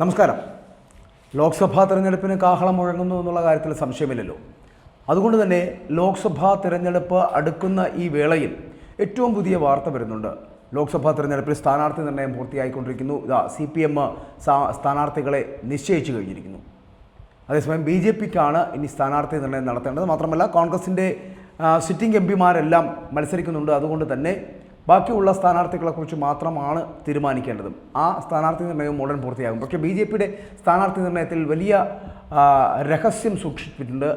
നമസ്കാരം. ലോക്സഭാ തെരഞ്ഞെടുപ്പിന് കാഹളം മുഴങ്ങുന്നു എന്നുള്ള കാര്യത്തിൽ സംശയമില്ലല്ലോ. അതുകൊണ്ട് തന്നെ ലോക്സഭാ തിരഞ്ഞെടുപ്പ് അടുക്കുന്ന ഈ വേളയിൽ ഏറ്റവും പുതിയ വാർത്ത വരുന്നുണ്ട്. ലോക്സഭാ തിരഞ്ഞെടുപ്പിൽ സ്ഥാനാർത്ഥി നിർണ്ണയം പൂർത്തിയായിക്കൊണ്ടിരിക്കുന്നു. CPM സ്ഥാനാർത്ഥികളെ നിശ്ചയിച്ചു കഴിഞ്ഞിരിക്കുന്നു. അതേസമയം BJPക്കാണ് ഇനി സ്ഥാനാർത്ഥി നിർണ്ണയം നടത്തേണ്ടത്. മാത്രമല്ല കോൺഗ്രസിൻ്റെ സിറ്റിംഗ് MPമാരെല്ലാം മത്സരിക്കുന്നുണ്ട്. അതുകൊണ്ട് തന്നെ ബാക്കിയുള്ള സ്ഥാനാർത്ഥികളെക്കുറിച്ച് മാത്രമാണ് തീരുമാനിക്കേണ്ടതും. ആ സ്ഥാനാർത്ഥി നിർണ്ണയവും ഉടൻ പൂർത്തിയാകും. പക്ഷേ BJPയുടെ സ്ഥാനാർത്ഥി നിർണ്ണയത്തിൽ വലിയ രഹസ്യം സൂക്ഷിച്ചിട്ടുണ്ട്.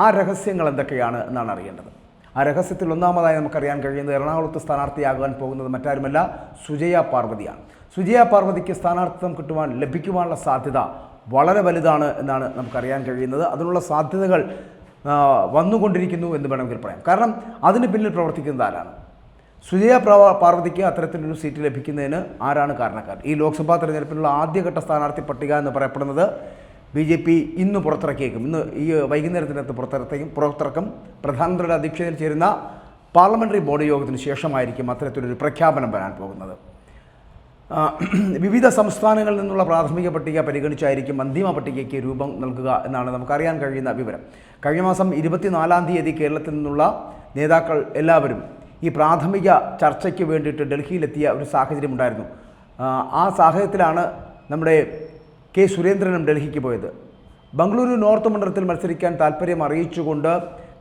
ആ രഹസ്യങ്ങൾ എന്തൊക്കെയാണ് എന്നാണ് അറിയേണ്ടത്. ആ രഹസ്യത്തിൽ ഒന്നാമതായി നമുക്കറിയാൻ കഴിയുന്നത് എറണാകുളത്ത് സ്ഥാനാർത്ഥിയാകാൻ പോകുന്നത് മറ്റാരുമല്ല, സുജയ പാർവതിയാണ്. സുജയ പാർവതിക്ക് സ്ഥാനാർത്ഥിത്വം ലഭിക്കുവാനുള്ള സാധ്യത വളരെ വലുതാണ് എന്നാണ് നമുക്കറിയാൻ കഴിയുന്നത്. അതിനുള്ള സാധ്യതകൾ വന്നുകൊണ്ടിരിക്കുന്നു എന്ന് വേണമെങ്കിൽ പറയാം. കാരണം അതിന് പിന്നിൽ പ്രവർത്തിക്കുന്നത് ആരാണ്? സുജയ പാർവതിക്ക് അത്തരത്തിലൊരു സീറ്റ് ലഭിക്കുന്നതിന് ആരാണ് കാരണക്കാർ? ഈ ലോക്സഭാ തെരഞ്ഞെടുപ്പിനുള്ള ആദ്യഘട്ട സ്ഥാനാർത്ഥി പട്ടിക എന്ന് പറയപ്പെടുന്നത് BJP ഇന്ന് പുറത്തിറക്കിയേക്കും. ഇന്ന് ഈ വൈകുന്നേരത്തിനകത്ത് പുറത്തിറക്കും. പ്രധാനമന്ത്രിയുടെ അധ്യക്ഷതയിൽ ചേരുന്ന പാർലമെൻ്ററി ബോഡി യോഗത്തിന് ശേഷമായിരിക്കും അത്തരത്തിലൊരു പ്രഖ്യാപനം വരാൻ പോകുന്നത്. വിവിധ സംസ്ഥാനങ്ങളിൽ നിന്നുള്ള പ്രാഥമിക പട്ടിക പരിഗണിച്ചായിരിക്കും അന്തിമ പട്ടികയ്ക്ക് രൂപം നൽകുക എന്നാണ് നമുക്കറിയാൻ കഴിയുന്ന വിവരം. കഴിഞ്ഞ മാസം 24-ാം തീയതി കേരളത്തിൽ നിന്നുള്ള നേതാക്കൾ എല്ലാവരും ഈ പ്രാഥമിക ചർച്ചയ്ക്ക് വേണ്ടിയിട്ട് ഡൽഹിയിലെത്തിയ ഒരു സാഹചര്യം ഉണ്ടായിരുന്നു. ആ സാഹചര്യത്തിലാണ് നമ്മുടെ K. സുരേന്ദ്രനും ഡൽഹിക്ക് പോയത്. ബംഗളൂരു നോർത്ത് മണ്ഡലത്തിൽ മത്സരിക്കാൻ താല്പര്യം അറിയിച്ചുകൊണ്ട്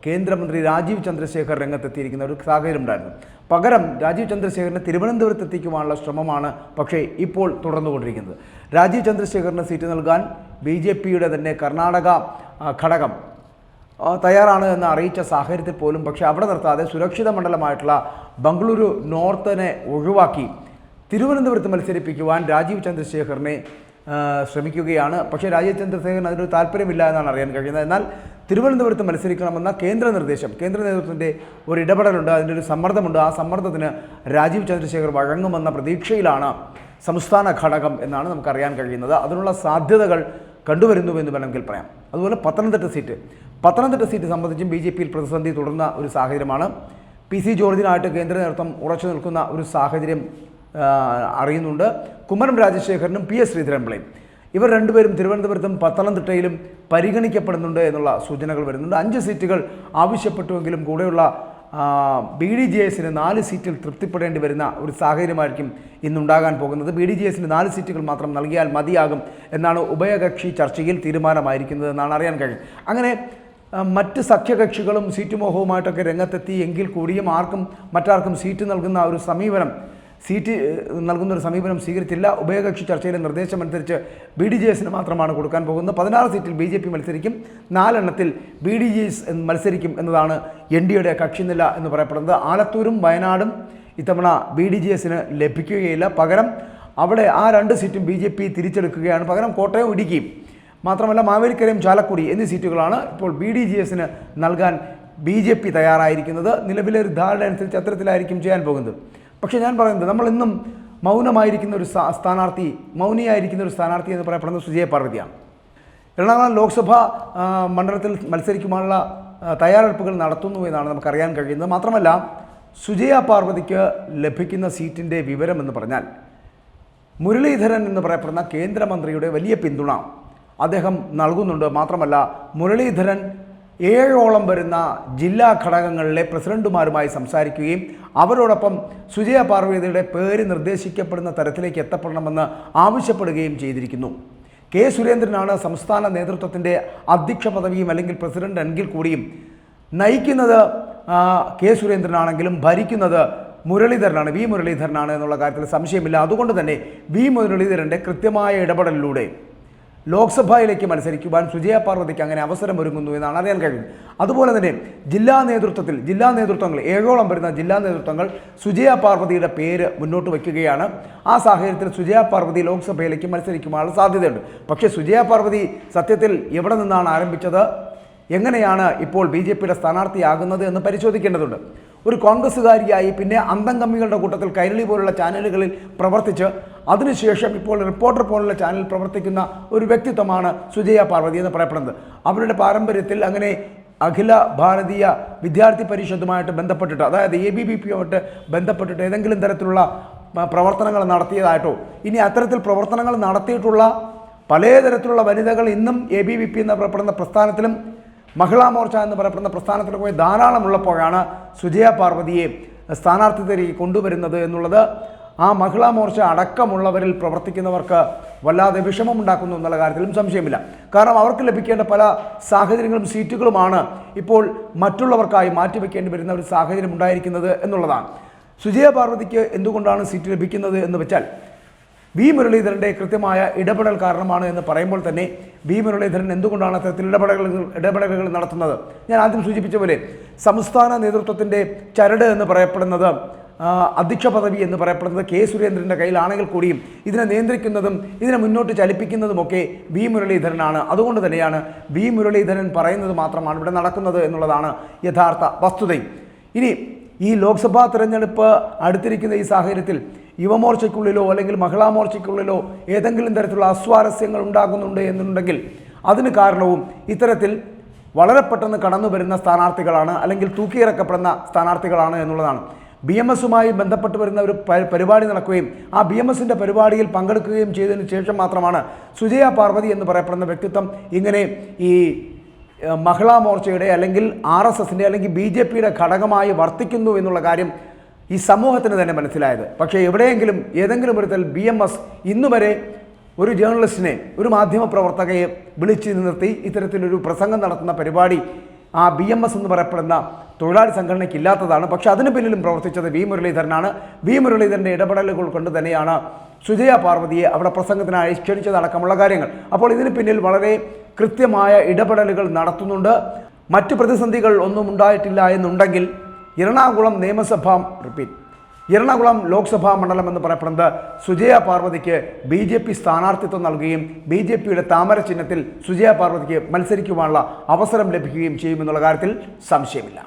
കേന്ദ്രമന്ത്രി രാജീവ് ചന്ദ്രശേഖർ രംഗത്തെത്തിയിരിക്കുന്ന ഒരു സാഹചര്യം ഉണ്ടായിരുന്നു. പകരം രാജീവ് ചന്ദ്രശേഖറിനെ തിരുവനന്തപുരത്ത് എത്തിക്കുവാനുള്ള ശ്രമമാണ് പക്ഷേ ഇപ്പോൾ തുടർന്നുകൊണ്ടിരിക്കുന്നത്. രാജീവ് ചന്ദ്രശേഖറിന് സീറ്റ് നൽകാൻ BJPയുടെ തന്നെ കർണാടക ഘടകം തയ്യാറാണ് എന്ന് അറിയിച്ച സാഹചര്യത്തിൽ പോലും പക്ഷേ അവിടെ നിർത്താതെ സുരക്ഷിത മണ്ഡലമായിട്ടുള്ള ബംഗളൂരു നോർത്തിനെ ഒഴിവാക്കി തിരുവനന്തപുരത്ത് മത്സരിപ്പിക്കുവാൻ രാജീവ് ചന്ദ്രശേഖറിനെ ശ്രമിക്കുകയാണ്. പക്ഷേ രാജീവ് ചന്ദ്രശേഖരൻ അതിനൊരു താല്പര്യമില്ല എന്നാണ് അറിയാൻ കഴിയുന്നത്. എന്നാൽ തിരുവനന്തപുരത്ത് മത്സരിക്കണമെന്ന കേന്ദ്ര നേതൃത്വത്തിൻ്റെ ഒരു ഇടപെടലുണ്ട്, അതിൻ്റെ ഒരു സമ്മർദ്ദമുണ്ട്. ആ സമ്മർദ്ദത്തിന് രാജീവ് ചന്ദ്രശേഖർ വഴങ്ങുമെന്ന പ്രതീക്ഷയിലാണ് സംസ്ഥാന ഘടകം എന്നാണ് നമുക്കറിയാൻ കഴിയുന്നത്. അതിനുള്ള സാധ്യതകൾ കണ്ടുവരുന്നുവെന്ന് വേണമെങ്കിൽ പറയാം. അതുപോലെ പത്തനംതിട്ട സീറ്റ് സംബന്ധിച്ചും BJPയിൽ പ്രതിസന്ധി തുടർന്ന ഒരു സാഹചര്യമാണ്. PC ജോർജിനായിട്ട് കേന്ദ്ര നേതൃത്വം ഉറച്ചു നിൽക്കുന്ന ഒരു സാഹചര്യം അറിയുന്നുണ്ട്. കുമ്മനം രാജശേഖരനും PS ശ്രീധരൻപിള്ളയും ഇവർ രണ്ടുപേരും തിരുവനന്തപുരത്തും പത്തനംതിട്ടയിലും പരിഗണിക്കപ്പെടുന്നുണ്ട് എന്നുള്ള സൂചനകൾ വരുന്നുണ്ട്. 5 സീറ്റുകൾ ആവശ്യപ്പെട്ടുവെങ്കിലും കൂടെയുള്ള BDJSന് 4 സീറ്റിൽ തൃപ്തിപ്പെടേണ്ടി വരുന്ന ഒരു സാഹചര്യമായിരിക്കും ഇന്നുണ്ടാകാൻ പോകുന്നത്. BDJSന് 4 സീറ്റുകൾ മാത്രം നൽകിയാൽ മതിയാകും എന്നാണ് ഉഭയകക്ഷി ചർച്ചയിൽ തീരുമാനമായിരിക്കുന്നത് എന്നാണ് അറിയാൻ കഴിയും. അങ്ങനെ മറ്റ് സഖ്യകക്ഷികളും സീറ്റ് മോഹവുമായിട്ടൊക്കെ രംഗത്തെത്തി എങ്കിൽ കൂടിയും മറ്റാർക്കും സീറ്റ് നൽകുന്ന ഒരു സമീപനം സ്വീകരിച്ചില്ല. ഉഭയകക്ഷി ചർച്ചയിലെ നിർദ്ദേശമനുസരിച്ച് BDJSന് മാത്രമാണ് കൊടുക്കാൻ പോകുന്നത്. 16 സീറ്റിൽ BJP മത്സരിക്കും, 4 എണ്ണത്തിൽ BDJS മത്സരിക്കും എന്നതാണ് NDAയുടെ കക്ഷിനില എന്ന് പറയപ്പെടുന്നത്. ആലത്തൂരും വയനാടും ഇത്തവണ BDJSന് ലഭിക്കുകയില്ല. പകരം അവിടെ ആ 2 സീറ്റും BJP തിരിച്ചെടുക്കുകയാണ്. പകരം കോട്ടയം, ഇടുക്കിയും മാത്രമല്ല മാവേലിക്കരയും ചാലക്കുടി എന്നീ സീറ്റുകളാണ് ഇപ്പോൾ BDJSന് നൽകാൻ BJP തയ്യാറായിരിക്കുന്നത്. നിലവിലെ ഒരു ധാരണ അനുസരിച്ച് അത്തരത്തിലായിരിക്കും ചെയ്യാൻ പോകുന്നത്. പക്ഷേ ഞാൻ പറയുന്നത് നമ്മൾ ഇന്നും മൗനിയായിരിക്കുന്ന ഒരു സ്ഥാനാർത്ഥി എന്ന് പറയപ്പെടുന്നത് സുജയ പാർവതിയാണ്. എറണാകുളം ലോക്സഭാ മണ്ഡലത്തിൽ മത്സരിക്കുവാനുള്ള തയ്യാറെടുപ്പുകൾ നടത്തുന്നു എന്നാണ് നമുക്കറിയാൻ കഴിയുന്നത്. മാത്രമല്ല സുജയ പാർവതിക്ക് ലഭിക്കുന്ന സീറ്റിൻ്റെ വിവരം എന്ന് പറഞ്ഞാൽ മുരളീധരൻ എന്ന് പറയപ്പെടുന്ന കേന്ദ്രമന്ത്രിയുടെ വലിയ പിന്തുണ അദ്ദേഹം നൽകുന്നുണ്ട്. മാത്രമല്ല മുരളീധരൻ 7ഓളം വരുന്ന ജില്ലാ ഘടകങ്ങളിലെ പ്രസിഡന്റുമാരുമായി സംസാരിക്കുകയും അവരോടൊപ്പം സുജയ പാർവതിയുടെ പേര് നിർദ്ദേശിക്കപ്പെടുന്ന തരത്തിലേക്ക് എത്തപ്പെടണമെന്ന് ആവശ്യപ്പെടുകയും ചെയ്തിരിക്കുന്നു. K. സുരേന്ദ്രനാണ് സംസ്ഥാന നേതൃത്വത്തിൻ്റെ അധ്യക്ഷ പദവിയും അല്ലെങ്കിൽ പ്രസിഡന്റ് എങ്കിൽ കൂടിയും നയിക്കുന്നത് K. സുരേന്ദ്രനാണെങ്കിലും ഭരിക്കുന്നത് മുരളീധരനാണ്, V. മുരളീധരനാണ് എന്നുള്ള കാര്യത്തിൽ സംശയമില്ല. അതുകൊണ്ട് തന്നെ V. മുരളീധരൻ്റെ കൃത്യമായ ഇടപെടലിലൂടെ ലോക്സഭയിലേക്ക് മത്സരിക്കുവാൻ സുജയ പാർവതിക്ക് അങ്ങനെ അവസരമൊരുങ്ങുന്നു എന്നാണ് അറിയാൻ കഴിയുന്നത്. അതുപോലെ തന്നെ ജില്ലാ നേതൃത്വങ്ങൾ 7ഓളം വരുന്ന ജില്ലാ നേതൃത്വങ്ങൾ സുജയ പാർവതിയുടെ പേര് മുന്നോട്ട് വയ്ക്കുകയാണ്. ആ സാഹചര്യത്തിൽ സുജയ പാർവതി ലോക്സഭയിലേക്ക് മത്സരിക്കുവാനുള്ള സാധ്യതയുണ്ട്. പക്ഷേ സുജയ പാർവതി സത്യത്തിൽ എവിടെ നിന്നാണ് ആരംഭിച്ചത്, എങ്ങനെയാണ് ഇപ്പോൾ BJPയുടെ സ്ഥാനാർത്ഥിയാകുന്നത് എന്ന് പരിശോധിക്കേണ്ടതുണ്ട്. ഒരു കോൺഗ്രസ്സുകാരിയായി പിന്നെ അന്തംകമ്മികളുടെ കൂട്ടത്തിൽ കൈരളി പോലുള്ള ചാനലുകളിൽ പ്രവർത്തിച്ച് അതിനുശേഷം ഇപ്പോൾ റിപ്പോർട്ടർ പോലുള്ള ചാനലിൽ പ്രവർത്തിക്കുന്ന ഒരു വ്യക്തിത്വമാണ് സുജയ പാർവതി എന്ന് പറയപ്പെടുന്നത്. അവരുടെ പാരമ്പര്യത്തിൽ അങ്ങനെ അഖില ഭാരതീയ വിദ്യാർത്ഥി പരിഷത്തുമായിട്ട് ബന്ധപ്പെട്ടിട്ട്, അതായത് ABVP ബന്ധപ്പെട്ടിട്ട് ഏതെങ്കിലും തരത്തിലുള്ള പ്രവർത്തനങ്ങൾ നടത്തിയതായിട്ടോ ഇനി അത്തരത്തിൽ പ്രവർത്തനങ്ങൾ നടത്തിയിട്ടുള്ള പലതരത്തിലുള്ള വനിതകൾ ഇന്നും ABVP എന്ന് പറയപ്പെടുന്ന പ്രസ്ഥാനത്തിലും മഹിളാ മോർച്ച എന്ന് പറയപ്പെടുന്ന പ്രസ്ഥാനത്തിലും പോയി ധാരാളമുള്ളപ്പോഴാണ് സുജയ പാർവതിയെ സ്ഥാനാർത്ഥിത്വത്തിലേക്ക് കൊണ്ടുവരുന്നത് എന്നുള്ളത് ആ മഹിളാ മോർച്ച അടക്കമുള്ളവരിൽ പ്രവർത്തിക്കുന്നവർക്ക് വല്ലാതെ വിഷമമുണ്ടാക്കുന്നു എന്നുള്ള കാര്യത്തിലും സംശയമില്ല. കാരണം അവർക്ക് ലഭിക്കേണ്ട പല സാഹചര്യങ്ങളും സീറ്റുകളുമാണ് ഇപ്പോൾ മറ്റുള്ളവർക്കായി മാറ്റിവെക്കേണ്ടി വരുന്ന ഒരു സാഹചര്യം ഉണ്ടായിരിക്കുന്നത് എന്നുള്ളതാണ്. സുജയ പാർവതിക്ക് എന്തുകൊണ്ടാണ് സീറ്റ് ലഭിക്കുന്നത് എന്ന് വെച്ചാൽ വി മുരളീധരൻ്റെ കൃത്യമായ ഇടപെടൽ കാരണമാണ് എന്ന് പറയുമ്പോൾ തന്നെ വി മുരളീധരൻ എന്തുകൊണ്ടാണ് അത്തരത്തിൽ ഇടപെടലുകൾ നടത്തുന്നത്? ഞാൻ ആദ്യം സൂചിപ്പിച്ച പോലെ സംസ്ഥാന നേതൃത്വത്തിൻ്റെ ചരട് എന്ന് പറയപ്പെടുന്നത് അധ്യക്ഷ പദവി എന്ന് പറയപ്പെടുന്നത് കെ സുരേന്ദ്രൻ്റെ കയ്യിലാണെങ്കിൽ കൂടിയും ഇതിനെ നിയന്ത്രിക്കുന്നതും ഇതിനെ മുന്നോട്ട് ചലിപ്പിക്കുന്നതുമൊക്കെ വി മുരളീധരനാണ്. അതുകൊണ്ട് തന്നെയാണ് വി മുരളീധരൻ പറയുന്നത് മാത്രമാണ് ഇവിടെ നടക്കുന്നത് എന്നുള്ളതാണ് യഥാർത്ഥ വസ്തുതയും. ഇനി ഈ ലോക്സഭാ തെരഞ്ഞെടുപ്പ് അടുത്തിരിക്കുന്ന ഈ സാഹചര്യത്തിൽ യുവമോർച്ചയ്ക്കുള്ളിലോ അല്ലെങ്കിൽ മഹിളാ മോർച്ചയ്ക്കുള്ളിലോ ഏതെങ്കിലും തരത്തിലുള്ള അസ്വാരസ്യങ്ങൾ ഉണ്ടാകുന്നുണ്ട് എന്നുണ്ടെങ്കിൽ അതിന് കാരണവും ഇത്തരത്തിൽ വളരെ കടന്നു വരുന്ന സ്ഥാനാർത്ഥികളാണ്, അല്ലെങ്കിൽ തൂക്കിയിറക്കപ്പെടുന്ന സ്ഥാനാർത്ഥികളാണ് എന്നുള്ളതാണ്. BMSുമായി ബന്ധപ്പെട്ട് വരുന്ന ഒരു പരിപാടി നടക്കുകയും ആ BMSൻ്റെ പരിപാടിയിൽ പങ്കെടുക്കുകയും ചെയ്തതിന് ശേഷം മാത്രമാണ് സുജയ പാർവതി എന്ന് പറയപ്പെടുന്ന വ്യക്തിത്വം ഇങ്ങനെ ഈ മഹിളാ മോർച്ചയുടെ അല്ലെങ്കിൽ RSSൻ്റെ അല്ലെങ്കിൽ BJPയുടെ ഘടകമായി വർത്തിക്കുന്നു എന്നുള്ള കാര്യം ഈ സമൂഹത്തിന് തന്നെ മനസ്സിലായത്. പക്ഷേ എവിടെയെങ്കിലും ഏതെങ്കിലും ഒരു തരത്തിൽ BMS ഇന്നുവരെ ഒരു ജേർണലിസ്റ്റിനെ, ഒരു മാധ്യമപ്രവർത്തകയെ വിളിച്ച് നിർത്തി ഇത്തരത്തിലൊരു പ്രസംഗം നടത്തുന്ന പരിപാടി ആ BMS എന്ന് പറയപ്പെടുന്ന തൊഴിലാളി സംഘടനയ്ക്ക് ഇല്ലാത്തതാണ്. പക്ഷേ അതിന് പിന്നിലും പ്രവർത്തിച്ചത് വി മുരളീധരനാണ്. വി മുരളീധരൻ്റെ ഇടപെടലുകൾ കൊണ്ട് തന്നെയാണ് സുജയ പാർവതിയെ അവിടെ പ്രസംഗത്തിനായി ക്ഷണിച്ചതടക്കമുള്ള കാര്യങ്ങൾ. അപ്പോൾ ഇതിന് പിന്നിൽ വളരെ കൃത്യമായ ഇടപെടലുകൾ നടത്തുന്നുണ്ട്. മറ്റ് പ്രതിസന്ധികൾ ഒന്നും ഉണ്ടായിട്ടില്ല എന്നുണ്ടെങ്കിൽ എറണാകുളം ലോക്സഭാ മണ്ഡലം എന്ന് പറയപ്പെടുന്നത് സുജയ പാർവതിക്ക് BJP സ്ഥാനാർത്ഥിത്വം നൽകുകയും BJPയുടെ താമര ചിഹ്നത്തിൽ സുജയ പാർവതിക്ക് മത്സരിക്കുവാനുള്ള അവസരം ലഭിക്കുകയും ചെയ്യുമെന്നുള്ള കാര്യത്തിൽ സംശയമില്ല.